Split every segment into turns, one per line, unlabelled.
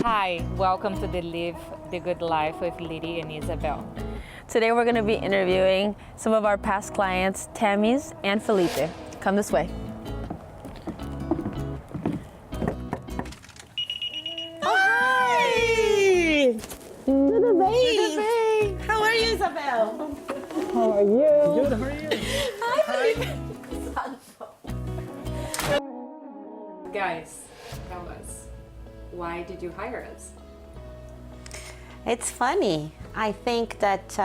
Hi, welcome to the Live the Good Life with Liddy and Isabel.
Today we're going to be interviewing some of our past clients, Thamis and Felipe. Come this way.
Oh, hi! To the bay. How are you, Isabel?
How are you?
Good, how are you?
Hi.
Guys, tell us, why did you hire us?
It's funny. I think that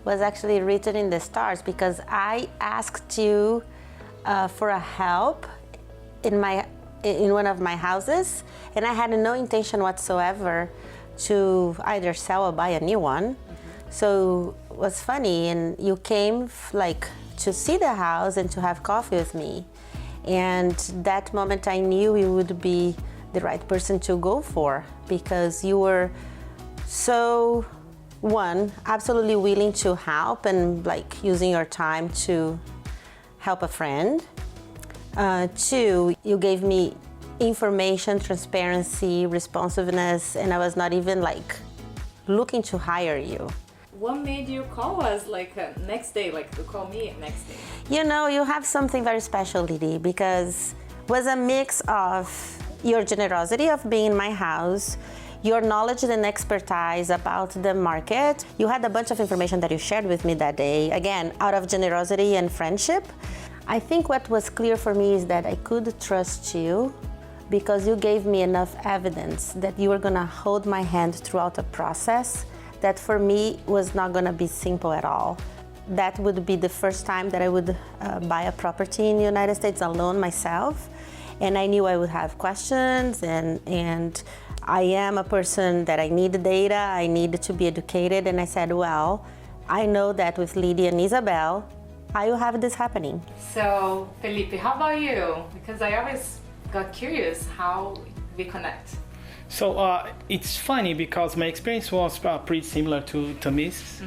was actually written in the stars because I asked you for a help in one of my houses, and I had no intention whatsoever to either sell or buy a new one. So it was funny, and you came to see the house and to have coffee with me. And that moment I knew you would be the right person to go for, because you were so, one, absolutely willing to help and using your time to help a friend. Two, you gave me information, transparency, responsiveness, and I was not even looking to hire you.
What made you call us next day, to call me next day?
You know, you have something very special, Liddy, because it was a mix of your generosity of being in my house, your knowledge and expertise about the market. You had a bunch of information that you shared with me that day, again, out of generosity and friendship. I think what was clear for me is that I could trust you because you gave me enough evidence that you were gonna hold my hand throughout the process that for me was not gonna be simple at all. That would be the first time that I would buy a property in the United States alone myself. And I knew I would have questions, and I am a person that I need data, I need to be educated, and I said, well, I know that with Liddy and Isabel, I will have this happening.
So, Felipe, how about you? Because I always got curious how we connect.
So it's funny because my experience was pretty similar to Thamis.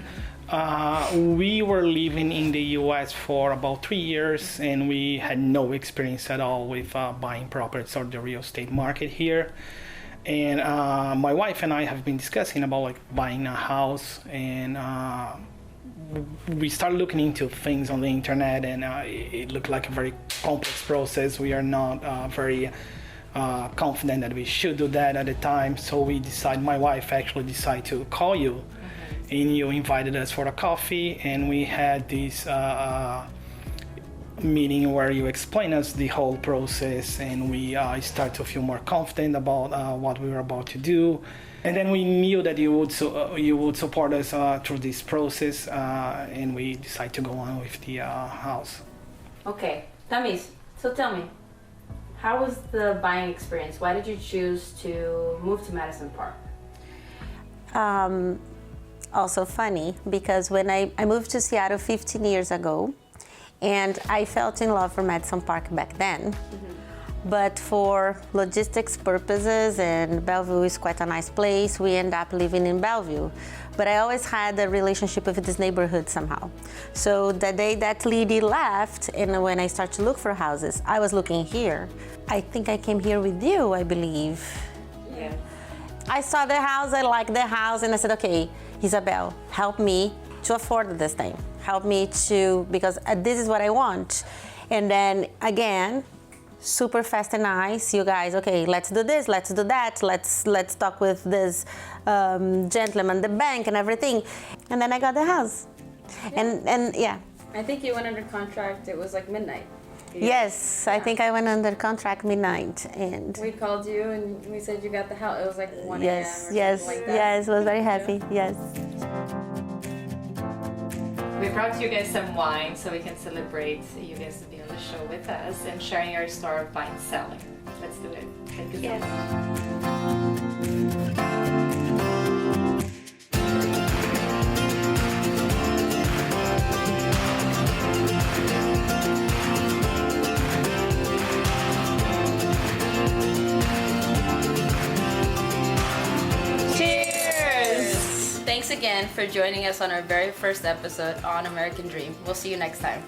We were living in the US for about 3 years, and we had no experience at all with buying properties or the real estate market here. And my wife and I have been discussing about buying a house, and we started looking into things on the internet, and it looked like a very complex process. We are not very confident that we should do that at the time, so my wife actually decided to call you, and you invited us for a coffee, and we had this meeting where you explained us the whole process, and we started to feel more confident about what we were about to do. And then we knew that you would support us through this process, and we decided to go on with the house.
Okay, Thamis, so tell me, how was the buying experience? Why did you choose to move to Madison Park?
Also funny, because when I moved to Seattle 15 years ago, and I felt in love for Madison Park back then. But for logistics purposes, and Bellevue is quite a nice place, we end up living in Bellevue. But I always had a relationship with this neighborhood somehow. So the day that Liddy left, and when I started to look for houses, I was looking here. I think I came here with you, I believe.
Yeah.
I saw the house, I liked the house, and I said, okay, Isabel, help me to afford this thing. Help me because this is what I want. And then again, super fast and nice, you guys, okay, let's do this, let's do that, let's talk with this gentleman, the bank and everything. And then I got the house.
Yeah.
And yeah.
I think you went under contract, it was midnight.
Yes, I think I went under contract midnight, and
We called you and we said you got the house. It was 1 a.m.
yes,
or
yes,
something like that.
yes, was very happy, yes.
We brought you guys some wine so we can celebrate you guys to be on the show with us and sharing your story of buying and selling. Let's do it. Thank you so much.
Thanks again for joining us on our very first episode on American Dream. We'll see you next time.